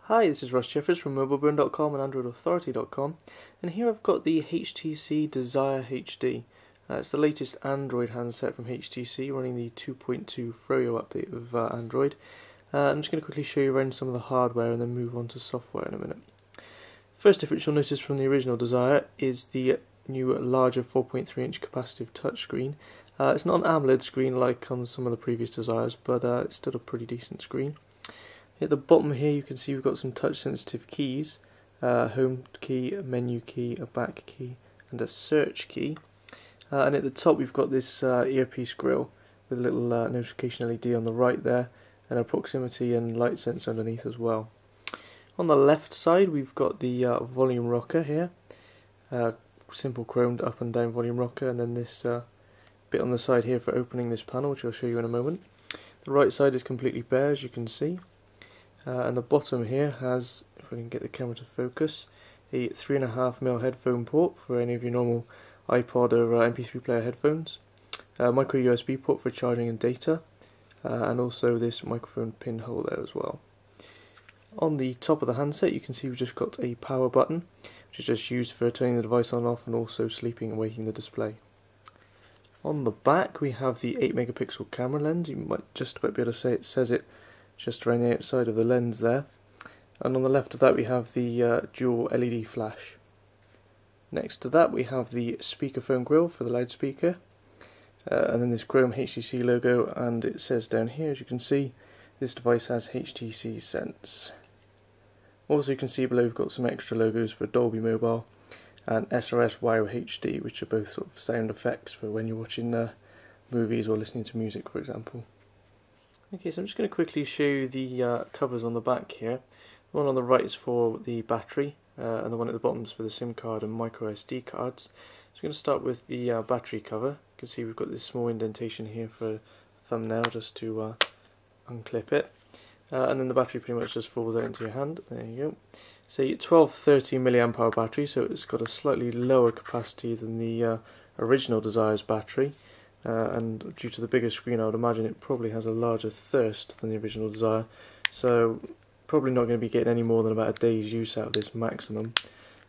Hi, this is Ross Jeffers from mobileburn.com and androidauthority.com, and here I've got the HTC Desire HD. It's the latest Android handset from HTC, running the 2.2 Froyo update of Android. I'm just going to quickly show you around some of the hardware and then move on to software in a minute. First difference you'll notice from the original Desire is the new larger 4.3-inch capacitive touchscreen. It's not an AMOLED screen like on some of the previous Desires, but it's still a pretty decent screen. At the bottom here you can see we've got some touch sensitive keys, home key, a menu key, a back key and a search key, and at the top we've got this earpiece grill with a little notification LED on the right there and a proximity and light sensor underneath as well. On the left side we've got the volume rocker here, simple chromed up and down volume rocker, and then this bit on the side here for opening this panel, which I'll show you in a moment. The right side is completely bare, as you can see. And the bottom here has, if I can get the camera to focus, a 3.5mm headphone port for any of your normal iPod or MP3 player headphones, a micro USB port for charging and data, and also this microphone pin hole there as well. On the top of the handset you can see we've just got a power button, which is just used for turning the device on and off and also sleeping and waking the display. On the back we have the 8-megapixel camera lens. You might just about be able to say it says it just around the outside of the lens there, and on the left of that we have the dual LED flash. Next to that we have the speakerphone grill for the loudspeaker, and then this chrome HTC logo, and it says down here, as you can see, this device has HTC Sense. Also you can see below we've got some extra logos for Dolby Mobile and SRS Wow HD, which are both sort of sound effects for when you're watching movies or listening to music, for example. Okay, so I'm just going to quickly show you the covers on the back here. The one on the right is for the battery, and the one at the bottom is for the SIM card and micro SD cards. So I'm going to start with the battery cover. You can see we've got this small indentation here for a thumbnail just to unclip it. And then the battery pretty much just falls out into your hand. There you go. It's a 1230 mAh battery, so it's got a slightly lower capacity than the original Desire's battery. And due to the bigger screen I would imagine it probably has a larger thirst than the original Desire, so probably not going to be getting any more than about a day's use out of this maximum,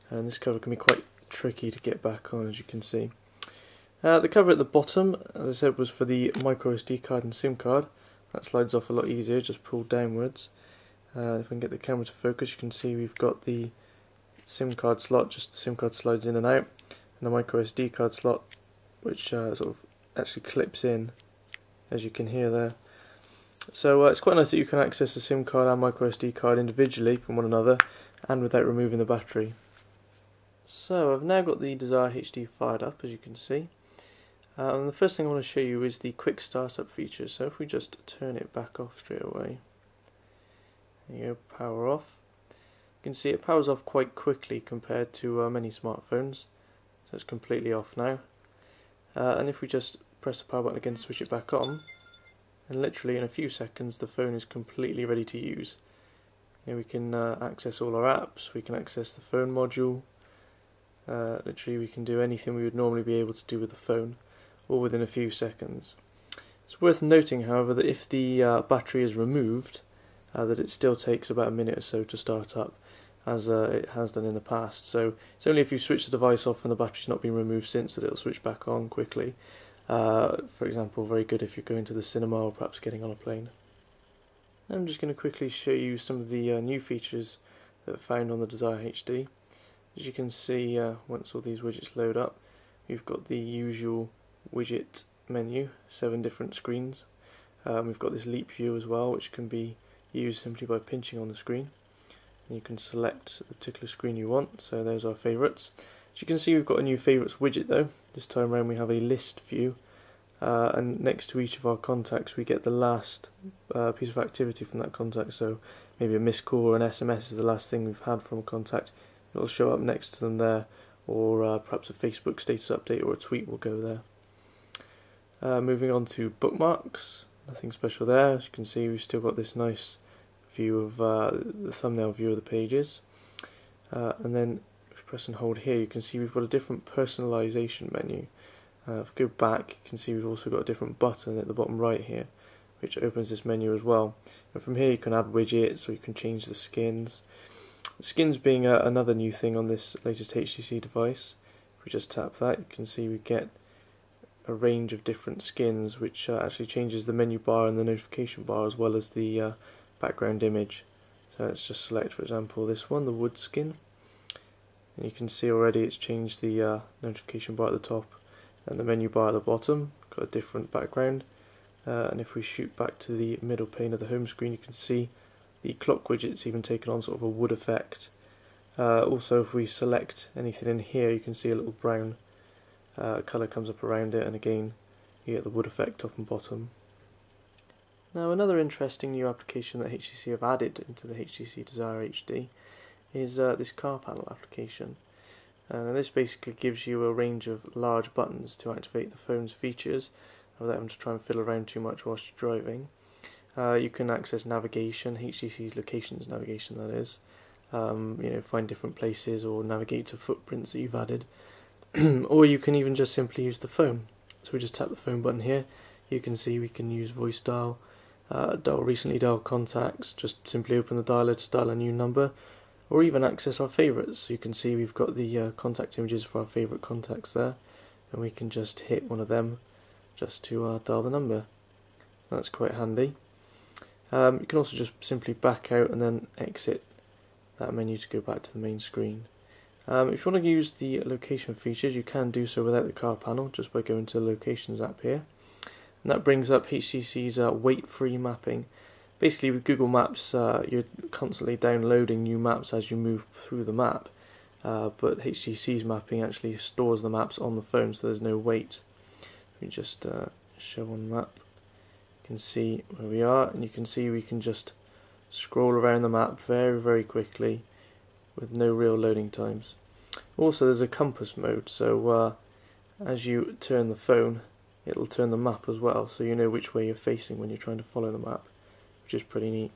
and this cover can be quite tricky to get back on, as you can see. The cover at the bottom, as I said, was for the micro SD card and SIM card. That slides off a lot easier, just pull downwards. If I can get the camera to focus, you can see we've got the SIM card slot, just the SIM card slides in and out, and the micro SD card slot, which sort of actually clips in, as you can hear there. So it's quite nice that you can access the SIM card and micro SD card individually from one another and without removing the battery. So I've now got the Desire HD fired up, as you can see, and the first thing I want to show you is the quick startup feature. So if we just turn it back off straight away, there you go, power off. You can see it powers off quite quickly compared to many smartphones, so it's completely off now. And if we just press the power button again, switch it back on, and literally in a few seconds the phone is completely ready to use. Here we can access all our apps, we can access the phone module, literally we can do anything we would normally be able to do with the phone, all within a few seconds. It's worth noting, however, that if the battery is removed, that it still takes about a minute or so to start up, as it has done in the past. So it's only if you switch the device off and the battery's not been removed since that it'll switch back on quickly. For example, very good if you're going to the cinema or perhaps getting on a plane. I'm just going to quickly show you some of the new features that are found on the Desire HD. As you can see, once all these widgets load up, we've got the usual widget menu, 7 different screens. We've got this leap view as well, which can be used simply by pinching on the screen. And you can select the particular screen you want, so there's our favourites. As you can see, we've got a new favourites widget though. This time around we have a list view, and next to each of our contacts we get the last piece of activity from that contact. So maybe a missed call or an SMS is the last thing we've had from a contact. It'll show up next to them there, or perhaps a Facebook status update or a tweet will go there. Moving on to bookmarks, nothing special there. As you can see, we've still got this nice view of the thumbnail view of the pages, and then if you press and hold here you can see we've got a different personalization menu. If we go back you can see we've also got a different button at the bottom right here, which opens this menu as well. And from here you can add widgets, or you can change the skins. Skins being another new thing on this latest HTC device. If we just tap that, you can see we get a range of different skins, which actually changes the menu bar and the notification bar as well as the background image. So let's just select, for example, this one, the wood skin. And you can see already it's changed the notification bar at the top and the menu bar at the bottom. Got a different background. And if we shoot back to the middle pane of the home screen, you can see the clock widget's even taken on sort of a wood effect. Also, if we select anything in here, you can see a little brown colour comes up around it, and again you get the wood effect top and bottom. Now, another interesting new application that HTC have added into the HTC Desire HD is this car panel application. And this basically gives you a range of large buttons to activate the phone's features without having to try and fiddle around too much whilst you're driving. You can access navigation, HTC's locations navigation that is, find different places or navigate to footprints that you've added. Or you can even just simply use the phone. So we just tap the phone button here. You can see we can use voice dial, dial recently dialed contacts, just simply open the dialer to dial a new number, or even access our favourites. So you can see we've got the contact images for our favourite contacts there, and we can just hit one of them just to dial the number. That's quite handy. You can also just simply back out and then exit that menu to go back to the main screen. If you want to use the location features, you can do so without the car panel, just by going to the Locations app here. And that brings up HTC's wait-free mapping. Basically, with Google Maps, you're constantly downloading new maps as you move through the map, but HTC's mapping actually stores the maps on the phone, so there's no wait. If we just show on map, you can see where we are, and you can see we can just scroll around the map very, very quickly with no real loading times. Also, there's a compass mode, so as you turn the phone, it'll turn the map as well, so you know which way you're facing when you're trying to follow the map, which is pretty neat.